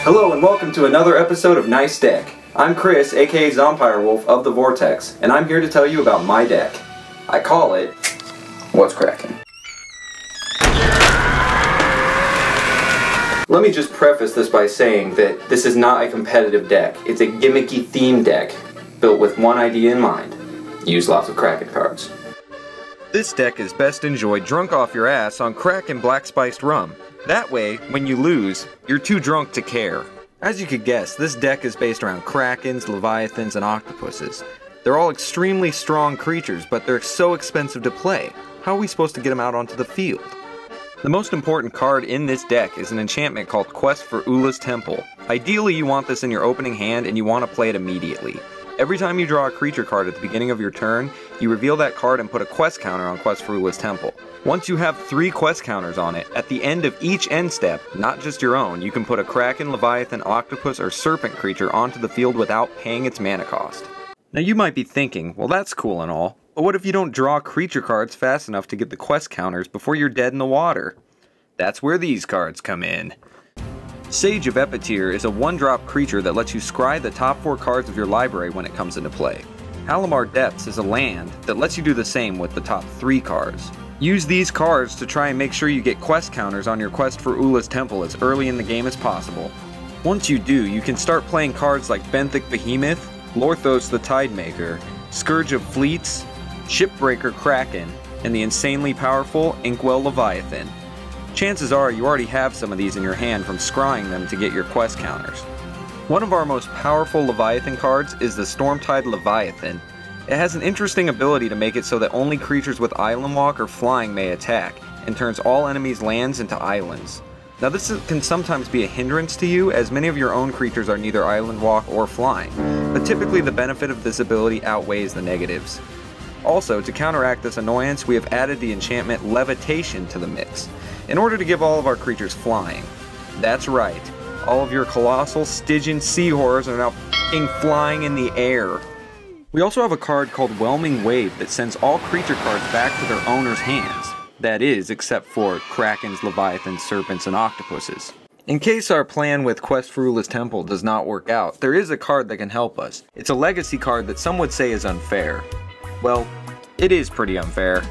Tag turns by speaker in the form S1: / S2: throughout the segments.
S1: Hello and welcome to another episode of Nice Deck. I'm Chris, aka Zompire Wolf of the Vortex, and I'm here to tell you about my deck. I call it, What's Kraken? Let me just preface this by saying that this is not a competitive deck. It's a gimmicky theme deck, built with one idea in mind. Use lots of Kraken cards. This deck is best enjoyed drunk off your ass on Kraken black spiced rum. That way, when you lose, you're too drunk to care. As you could guess, this deck is based around Krakens, Leviathans, and Octopuses. They're all extremely strong creatures, but they're so expensive to play. How are we supposed to get them out onto the field? The most important card in this deck is an enchantment called Quest for Ula's Temple. Ideally, you want this in your opening hand and you want to play it immediately. Every time you draw a creature card at the beginning of your turn, you reveal that card and put a quest counter on Quest for Ula's Temple. Once you have 3 quest counters on it, at the end of each end step, not just your own, you can put a Kraken, Leviathan, Octopus, or Serpent creature onto the field without paying its mana cost. Now you might be thinking, well that's cool and all, but what if you don't draw creature cards fast enough to get the quest counters before you're dead in the water? That's where these cards come in. Sage of Epicure is a 1-drop creature that lets you scry the top 4 cards of your library when it comes into play. Halimar Depths is a land that lets you do the same with the top 3 cards. Use these cards to try and make sure you get quest counters on your Quest for Ula's Temple as early in the game as possible. Once you do, you can start playing cards like Benthic Behemoth, Lorthos the Tidemaker, Scourge of Fleets, Shipbreaker Kraken, and the insanely powerful Inkwell Leviathan. Chances are you already have some of these in your hand from scrying them to get your quest counters. One of our most powerful Leviathan cards is the Stormtide Leviathan. It has an interesting ability to make it so that only creatures with Island Walk or Flying may attack, and turns all enemies' lands into islands. Now this can sometimes be a hindrance to you, as many of your own creatures are neither Island Walk or Flying, but typically the benefit of this ability outweighs the negatives. Also, to counteract this annoyance, we have added the enchantment Levitation to the mix, in order to give all of our creatures flying. That's right, all of your colossal Stygian sea horrors are now f***ing flying in the air. We also have a card called Whelming Wave that sends all creature cards back to their owner's hands. That is, except for Krakens, Leviathans, Serpents, and Octopuses. In case our plan with Quest for Ula's Temple does not work out, there is a card that can help us. It's a legacy card that some would say is unfair. Well, it is pretty unfair.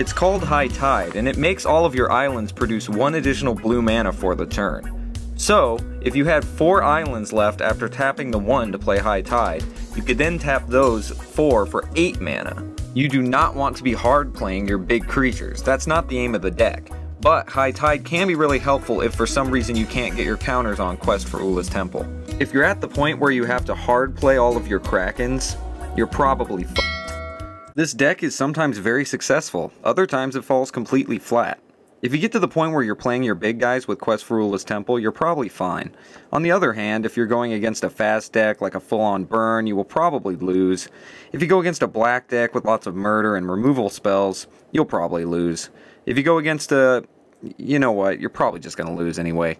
S1: It's called High Tide, and it makes all of your islands produce 1 additional blue mana for the turn. So, if you had 4 islands left after tapping the 1 to play High Tide, you could then tap those 4 for 8 mana. You do not want to be hard playing your big creatures, that's not the aim of the deck. But High Tide can be really helpful if for some reason you can't get your counters on Quest for Ula's Temple. If you're at the point where you have to hard play all of your Krakens, you're probably f***ed. This deck is sometimes very successful, other times it falls completely flat. If you get to the point where you're playing your big guys with Quest for Ula's Temple, you're probably fine. On the other hand, if you're going against a fast deck like a full-on burn, you will probably lose. If you go against a black deck with lots of murder and removal spells, you'll probably lose. If you go against a... you know what, you're probably just gonna lose anyway.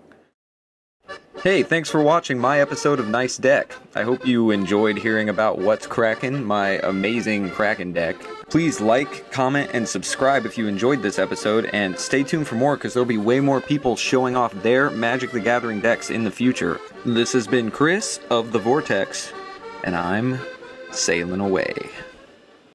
S1: Hey, thanks for watching my episode of Nice Deck. I hope you enjoyed hearing about What's Kraken, my amazing Kraken deck. Please like, comment, and subscribe if you enjoyed this episode, and stay tuned for more because there'll be way more people showing off their Magic the Gathering decks in the future. This has been Chris of the Vortex, and I'm sailing away.